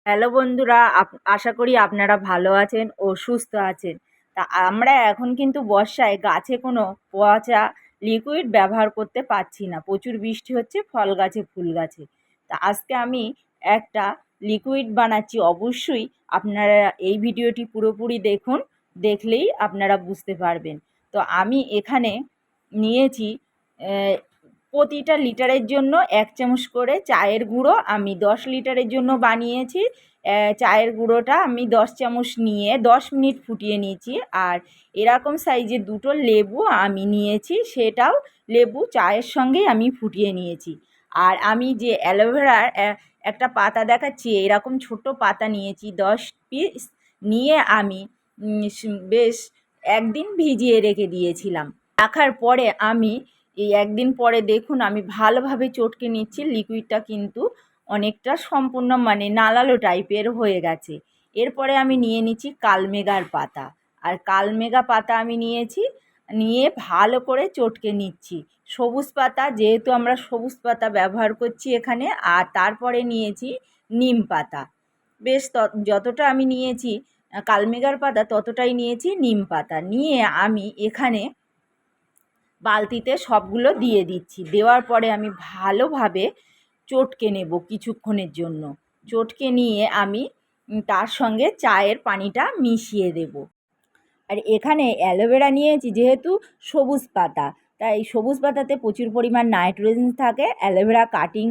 Hello বন্ধুরা, আশা করি আপনারা ভালো আছেন ও সুস্থ আছেন। তা আমরা এখন কিন্তু বর্ষায় গাছে কোনো পচা লিকুইড ব্যবহার করতে পারছি না। প্রচুর বৃষ্টি হচ্ছে ফল গাছে, ফুল গাছে। তা আজকে আমি একটা লিকুইড বানাচ্ছি। অবশ্যই আপনারা এই ভিডিওটি পুরোপুরি দেখুন, দেখলেই আপনারা বুঝতে পারবেন। তো আমি এখানে নিয়েছি প্রতিটা লিটারের জন্য 1 চামচ করে চায়ের গুঁড়ো। আমি 10 লিটারের জন্য বানিয়েছি। চায়ের গুঁড়োটা আমি 10 চামচ নিয়ে 10 মিনিট ফুটিয়ে নিয়েছি। আর এরকম সাইজের 2টো লেবু আমি নিয়েছি, সেটাও লেবু চায়ের সঙ্গেই আমি ফুটিয়ে নিয়েছি। আর আমি যে অ্যালোভেরার একটা পাতা দেখাচ্ছি, এরকম ছোট পাতা নিয়েছি 10 পিস। নিয়ে আমি বেশ 1 দিন ভিজিয়ে রেখে দিয়েছিলাম। রাখার পরে আমি এই 1 দিন পরে দেখুন আমি ভালোভাবে চটকে নিচ্ছি। লিকুইডটা কিন্তু অনেকটা সম্পূর্ণ মানে নালালো টাইপের হয়ে গেছে। এরপরে আমি নিয়ে নিচ্ছি কালমেঘার পাতা। আর কালমেঘা পাতা আমি নিয়েছি, নিয়ে ভালো করে চটকে নিচ্ছি। সবুজ পাতা, যেহেতু আমরা সবুজ পাতা ব্যবহার করছি এখানে। আর তারপরে নিয়েছি নিম পাতা। বেশ যতটা আমি নিয়েছি কালমেঘার পাতা, ততটাই নিয়েছি নিম পাতা। নিয়ে আমি এখানে বালতিতে সবগুলো দিয়ে দিচ্ছি। দেওয়ার পরে আমি ভালোভাবে চটকে নেব কিছুক্ষণের জন্য। চটকে নিয়ে আমি তার সঙ্গে চায়ের পানিটা মিশিয়ে দেব। আর এখানে অ্যালোভেরা নিয়েছি, যেহেতু সবুজ পাতা, তাই সবুজ পাতাতে প্রচুর পরিমাণ নাইট্রোজেন থাকে। অ্যালোভেরা কাটিং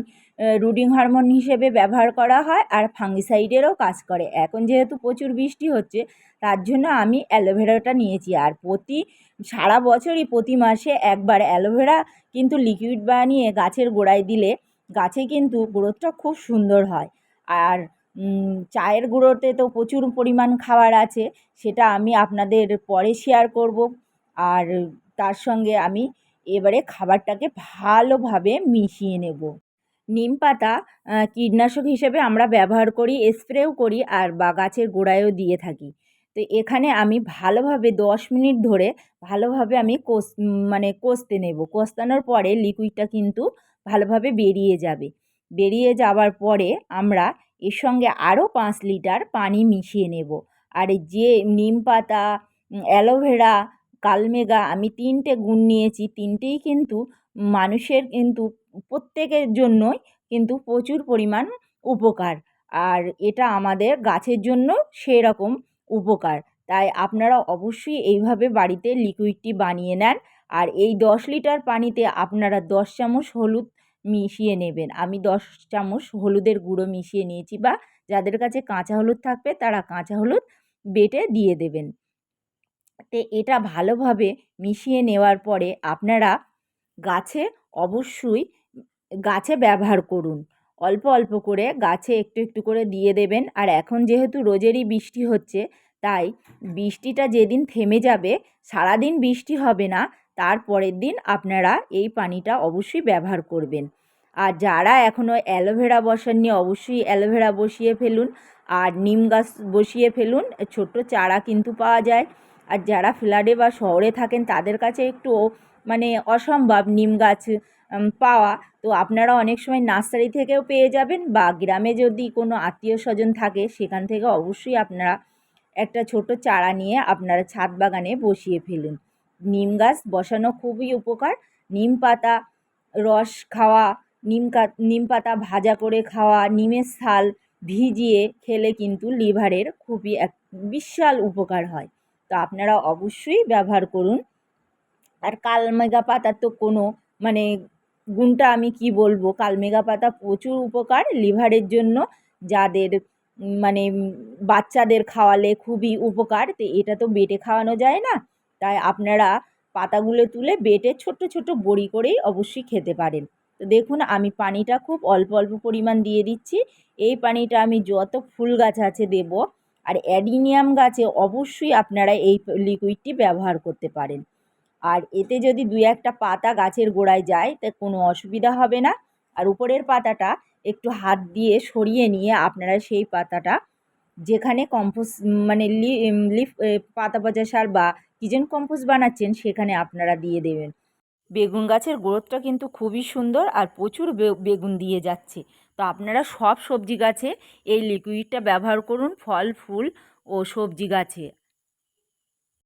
রুটিং হরমোন হিসেবে ব্যবহার করা হয়, আর ফাঙ্গিসাইডেরও কাজ করে। এখন যেহেতু প্রচুর বৃষ্টি হচ্ছে, তার জন্য আমি অ্যালোভেরাটা নিয়েছি। আর সারা বছরই প্রতি মাসে একবার অ্যালোভেরা কিন্তু লিকুইড বানিয়ে গাছের গোড়ায় দিলে গাছে কিন্তু গ্রোথটা খুব সুন্দর হয়। আর চায়ের গুঁড়োতে তো প্রচুর পরিমাণ খাবার আছে, সেটা আমি আপনাদের পরে শেয়ার করব। আর তার সঙ্গে আমি এবারে খাবারটাকে ভালোভাবে মিশিয়ে নেব। নিম পাতা কীটনাশক হিসেবে আমরা ব্যবহার করি, স্প্রেও করি, আর বা গাছের গোড়ায়ও দিয়ে থাকি। তো এখানে আমি ভালোভাবে 10 মিনিট ধরে ভালোভাবে আমি মানে কষতে নেব। কষানোর পরে লিকুইডটা কিন্তু ভালোভাবে বেরিয়ে যাবে। বেরিয়ে যাওয়ার পরে আমরা এর সঙ্গে আরও 5 লিটার পানি মিশিয়ে নেব। আর যে নিম পাতা, অ্যালোভেরা, কালমেঘা, আমি 3টে গুণ নিয়েছি। 3টেই কিন্তু মানুষের কিন্তু প্রত্যেকের জন্যই কিন্তু প্রচুর পরিমাণ উপকার। আর এটা আমাদের গাছের জন্য সেরকম উপকার। তাই আপনারা অবশ্যই এইভাবে বাড়িতে লিকুইডটি বানিয়ে নেন। আর এই 10 লিটার পানিতে আপনারা 10 চামচ হলুদ মিশিয়ে নেবেন। আমি 10 চামচ হলুদের গুঁড়ো মিশিয়ে নিয়েছি, বা যাদের কাছে কাঁচা হলুদ থাকবে তারা কাঁচা হলুদ বেটে দিয়ে দেবেন। তো এটা ভালোভাবে মিশিয়ে নেওয়ার পরে আপনারা গাছে অবশ্যই গাছে ব্যবহার করুন। অল্প অল্প করে গাছে একটু একটু করে দিয়ে দেবেন। আর এখন যেহেতু রোজেরই বৃষ্টি হচ্ছে, তাই বৃষ্টিটা যেদিন থেমে যাবে, সারাদিন বৃষ্টি হবে না, তার পরের দিন আপনারা এই পানিটা অবশ্যই ব্যবহার করবেন। আর যারা এখনও অ্যালোভেরা বসাননি, অবশ্যই অ্যালোভেরা বসিয়ে ফেলুন। আর নিম গাছ বসিয়ে ফেলুন, ছোট্ট চারা কিন্তু পাওয়া যায়। আর যারা ফ্ল্যাটে বা শহরে থাকেন, তাদের কাছে একটু মানে অসম্ভব নিম গাছ পাওয়া। তো আপনারা অনেক সময় নার্সারি থেকেও পেয়ে যাবেন, বা গ্রামে যদি কোনো আত্মীয় স্বজন থাকে, সেখান থেকে অবশ্যই আপনারা একটা ছোট চারা নিয়ে আপনারা ছাদ বাগানে বসিয়ে ফেলুন। নিম গাছ বসানো খুবই উপকার। নিম পাতা রস খাওয়া, নিম পাতা ভাজা করে খাওয়া, নিমের ছাল ভিজিয়ে খেলে কিন্তু লিভারের খুবই এক বিশাল উপকার হয়। তো আপনারা অবশ্যই ব্যবহার করুন। আর কালমেঘা পাতার তো কোনো মানে গুণটা আমি কি বলবো, কালমেঘা পাতা প্রচুর উপকার লিভারের জন্য। যাদের মানে বাচ্চাদের খাওয়ালে খুবই উপকার। তো এটা তো বেটে খাওয়ানো যায় না, তাই আপনারা পাতাগুলো তুলে বেটে ছোট্ট ছোট্ট বড়ি করেই অবশ্যই খেতে পারেন। তো দেখুন আমি পানিটা খুব অল্প অল্প পরিমাণ দিয়ে দিচ্ছি। এই পানিটা আমি যত ফুল গাছ আছে দেব। আর অ্যাডিনিয়াম গাছে অবশ্যই আপনারা এই লিকুইডটি ব্যবহার করতে পারেন। আর এতে যদি 2-1টা পাতা গাছের গোড়ায় যায়, তা কোনো অসুবিধা হবে না। আর উপরের পাতাটা একটু হাত দিয়ে সরিয়ে নিয়ে আপনারা সেই পাতাটা যেখানে কম্পোস্ট মানে লিফ পাতা পচা সার বা কিচেন কম্পোস্ট বানাচ্ছেন, সেখানে আপনারা দিয়ে দেবেন। বেগুন গাছের গ্রোথটা কিন্তু খুবই সুন্দর, আর প্রচুর বেগুন দিয়ে যাচ্ছে। তো আপনারা সব সবজি গাছে এই লিকুইডটা ব্যবহার করুন, ফল ফুল ও সবজি গাছে।